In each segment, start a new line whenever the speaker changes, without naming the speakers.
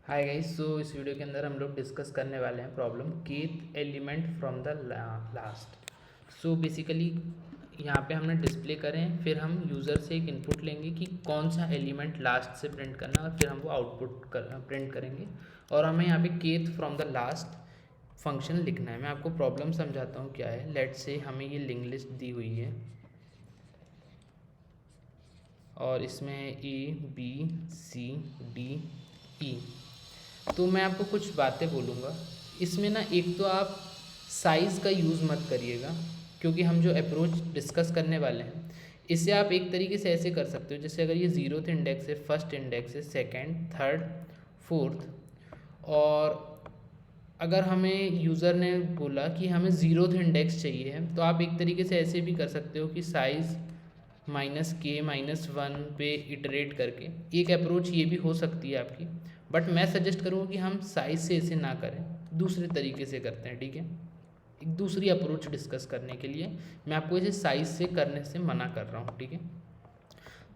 Hi guys. सो इस video के अंदर हम लोग डिस्कस करने वाले हैं problem kth element from the last. So basically यहाँ पे हमने डिस्प्ले करें, फिर हम यूज़र से एक इनपुट लेंगे कि कौन सा एलिमेंट लास्ट से प्रिंट करना है और फिर हम वो आउटपुट प्रिंट करेंगे और हमें यहाँ पे kth from the last function लिखना है। मैं आपको प्रॉब्लम समझाता हूँ क्या है। लेट से हमें ये लिंक लिस्ट दी हुई है और इसमें A B C D E। तो मैं आपको कुछ बातें बोलूँगा इसमें ना। एक तो आप साइज़ का यूज़ मत करिएगा, क्योंकि हम जो अप्रोच डिस्कस करने वाले हैं इसे आप एक तरीके से ऐसे कर सकते हो, जैसे अगर ये 0th इंडेक्स है, फर्स्ट इंडेक्स है, सेकंड, थर्ड, फोर्थ, और अगर हमें यूज़र ने बोला कि हमें 0th इंडेक्स चाहिए है तो आप एक तरीके से ऐसे भी कर सकते हो कि साइज़ -k-1 पे इटरेट करके। एक अप्रोच ये भी हो सकती है आपकी, बट मैं सजेस्ट करूँगा कि हम साइज़ से इसे ना करें, दूसरे तरीके से करते हैं। ठीक है, एक दूसरी अप्रोच डिस्कस करने के लिए मैं आपको इसे साइज़ से करने से मना कर रहा हूँ। ठीक है,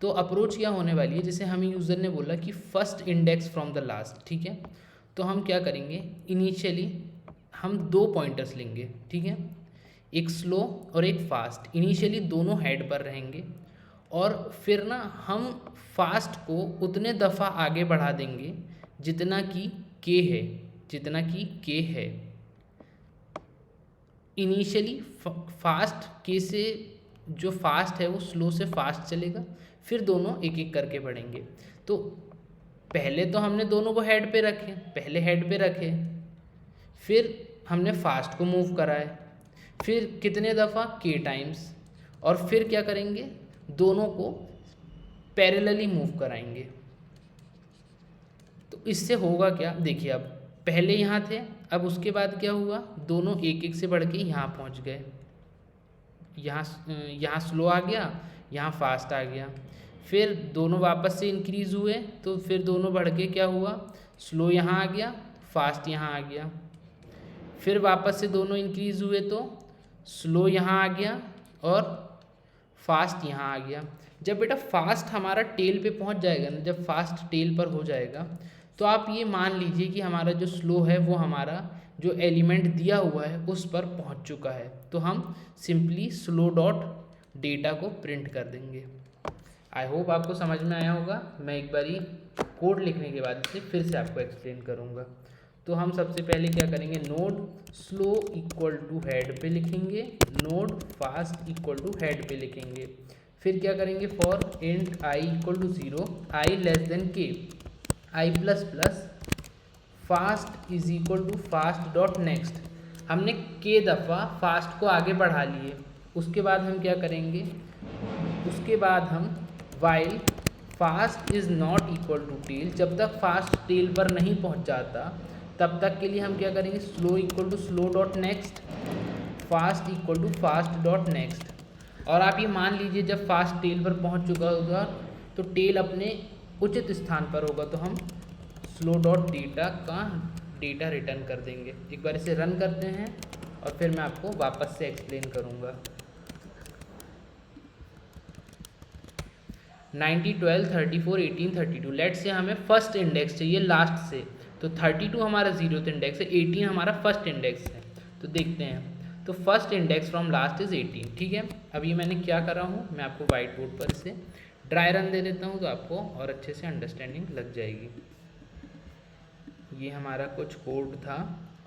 तो अप्रोच क्या होने वाली है, जैसे हमें यूज़र ने बोला कि first index from the last. ठीक है, तो हम क्या करेंगे, इनिशियली हम 2 पॉइंटर्स लेंगे। ठीक है, एक स्लो और एक फास्ट। इनिशियली दोनों हेड पर रहेंगे और फिर ना हम फास्ट को उतने दफ़ा आगे बढ़ा देंगे जितना कि के है, जितना कि के है। इनिशियली फास्ट के से जो फास्ट है वो स्लो से फास्ट चलेगा, फिर दोनों एक एक करके बढ़ेंगे। तो पहले तो हमने दोनों को हेड पे रखे, पहले हेड पे रखे, फिर हमने फास्ट को मूव कराए, फिर कितने दफ़ा, के टाइम्स, और फिर क्या करेंगे, दोनों को पैरेलली मूव कराएंगे। तो इससे होगा क्या, देखिए, अब पहले यहाँ थे, अब उसके बाद क्या हुआ, दोनों एक एक से बढ़ के यहाँ पहुँच गए। यहाँ स्लो आ गया, यहाँ फास्ट आ गया, फिर दोनों वापस से इंक्रीज़ हुए तो फिर दोनों बढ़ के क्या हुआ, स्लो यहाँ आ गया, फास्ट यहाँ आ गया, फिर वापस से दोनों इंक्रीज़ हुए तो स्लो यहाँ आ गया और फास्ट यहाँ आ गया। जब बेटा फास्ट हमारा टेल पे पहुँच जाएगा ना, जब फास्ट टेल पर हो जाएगा तो आप ये मान लीजिए कि हमारा जो स्लो है वो हमारा जो एलिमेंट दिया हुआ है उस पर पहुँच चुका है। तो हम सिंपली स्लो डॉट डेटा को प्रिंट कर देंगे। आई होप आपको समझ में आया होगा। मैं एक बारी कोड लिखने के बाद इसे फिर से आपको एक्सप्लेन करूँगा। तो हम सबसे पहले क्या करेंगे, node slow equal to head पे लिखेंगे, node fast equal to head पे लिखेंगे। फिर क्या करेंगे, for int i equal to 0, i less than k, i plus plus fast is equal to fast dot next. हमने के दफ़ा फास्ट को आगे बढ़ा लिए, उसके बाद हम क्या करेंगे, उसके बाद हम while fast is not equal to tail, जब तक फास्ट टेल पर नहीं पहुंच जाता तब तक के लिए हम क्या करेंगे, slow equal to slow dot next, fast equal to fast dot next. और आप ये मान लीजिए जब फास्ट टेल पर पहुंच चुका होगा तो टेल अपने उचित स्थान पर होगा, तो हम स्लो डॉट डेटा का डेटा रिटर्न कर देंगे। एक बार इसे रन करते हैं और फिर मैं आपको वापस से एक्सप्लेन करूँगा। 90, 12, 34, 18, 32। लेट से हमें फर्स्ट इंडेक्स चाहिए लास्ट से, तो 32 हमारा 0th इंडेक्स है, 18 हमारा फर्स्ट इंडेक्स है। तो देखते हैं, तो first index from last is 18। ठीक है, अब ये मैंने क्या करा हूँ, मैं आपको वाइट बोर्ड पर इसे ड्राई रन दे देता हूँ तो आपको और अच्छे से अंडरस्टैंडिंग लग जाएगी। ये हमारा कुछ कोड था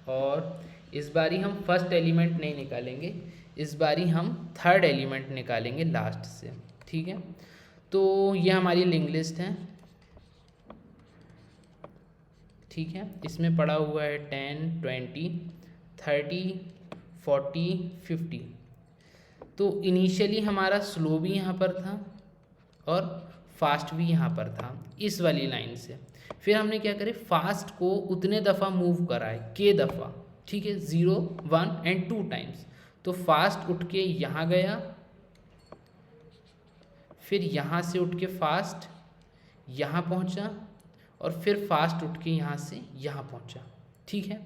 और इस बारी हम फर्स्ट एलिमेंट नहीं निकालेंगे, इस बारी हम थर्ड एलिमेंट निकालेंगे लास्ट से। ठीक है, तो ये हमारी लिंक लिस्ट है। ठीक है, इसमें पड़ा हुआ है 10, 20, 30, 40, 50। तो इनिशियली हमारा स्लो भी यहाँ पर था और फास्ट भी यहाँ पर था इस वाली लाइन से। फिर हमने क्या करे, फास्ट को उतने दफ़ा मूव कराए, के दफ़ा। ठीक है, 0, 1 एंड 2 टाइम्स। तो फास्ट उठ के यहाँ गया, फिर यहाँ से उठ के फास्ट यहाँ पहुँचा और फिर फास्ट उठ के यहाँ से यहाँ पहुँचा। ठीक है,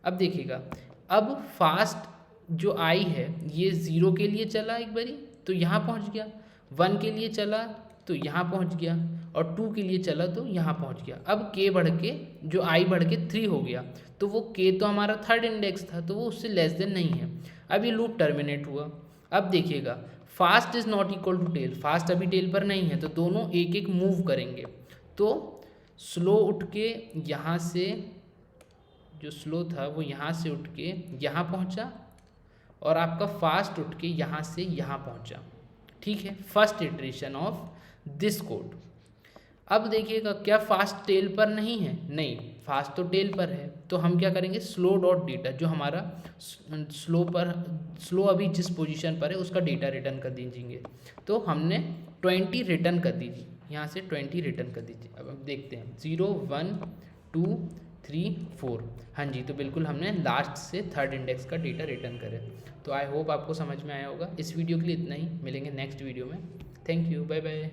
अब देखिएगा, अब फास्ट जो आई है ये 0 के लिए चला एक बारी तो यहाँ पहुँच गया, 1 के लिए चला तो यहाँ पहुँच गया, और 2 के लिए चला तो यहाँ पहुँच गया। अब k बढ़ के जो i बढ़ के 3 हो गया, तो वो k तो हमारा थर्ड इंडेक्स था, तो वो उससे लेस देन नहीं है। अब ये लूप टर्मिनेट हुआ। अब देखिएगा fast is not equal to tail, fast अभी टेल पर नहीं है, तो दोनों एक एक मूव करेंगे। तो स्लो उठ के यहाँ से, जो स्लो था वो यहाँ से उठ के यहाँ पहुँचा, और आपका फास्ट उठ के यहाँ से यहाँ पहुँचा। ठीक है, first iteration of this code. अब देखिएगा क्या फास्ट टेल पर नहीं है? नहीं, फास्ट तो टेल पर है। तो हम क्या करेंगे, स्लो डॉट डेटा, जो हमारा स्लो अभी जिस पोजीशन पर है उसका डेटा रिटर्न कर दीजिए। तो हमने 20 रिटर्न कर दीजिए, यहाँ से 20 रिटर्न कर दीजिए। अब हम देखते हैं 0 1 2 3 4। हाँ जी, तो बिल्कुल हमने लास्ट से थर्ड इंडेक्स का डेटा रिटर्न करे। तो आई होप आपको समझ में आया होगा। इस वीडियो के लिए इतना ही, मिलेंगे नेक्स्ट वीडियो में। Thank you, bye bye.